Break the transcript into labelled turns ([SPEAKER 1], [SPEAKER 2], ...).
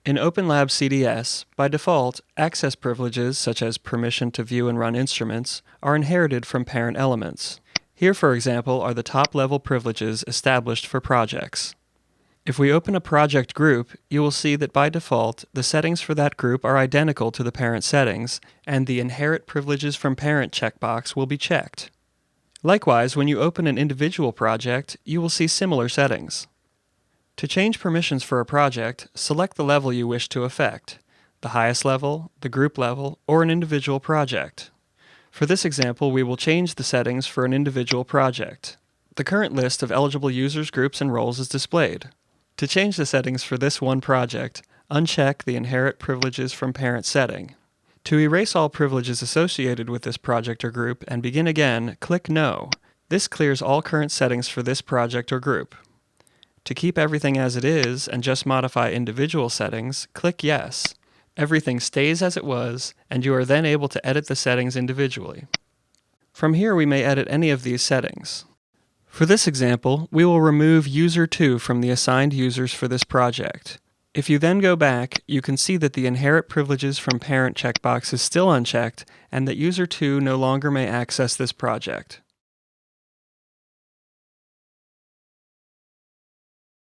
[SPEAKER 1] In OpenLab CDS, by default, access privileges such as permission to view and run instruments are inherited from parent elements. Here, for example, are the top-level privileges established for projects. If we open a project group, you will see that by default, the settings for that group are identical to the parent settings, and the Inherit Privileges from Parent checkbox will be checked. Likewise, when you open an individual project, you will see similar settings. To change permissions for a project, select the level you wish to affect, the highest level, the group level, or an individual project. For this example, we will change the settings for an individual project. The current list of eligible users, groups, and roles is displayed. To change the settings for this one project, uncheck the Inherit Privileges from Parent setting. To erase all privileges associated with this project or group and begin again, click No. This clears all current settings for this project or group. To keep everything as it is and just modify individual settings, click Yes. Everything stays as it was, and you are then able to edit the settings individually. From here, we may edit any of these settings. For this example, we will remove User 2 from the assigned users for this project. If you then go back, you can see that the Inherit Privileges from Parent checkbox is still unchecked and that User 2 no longer may access this project.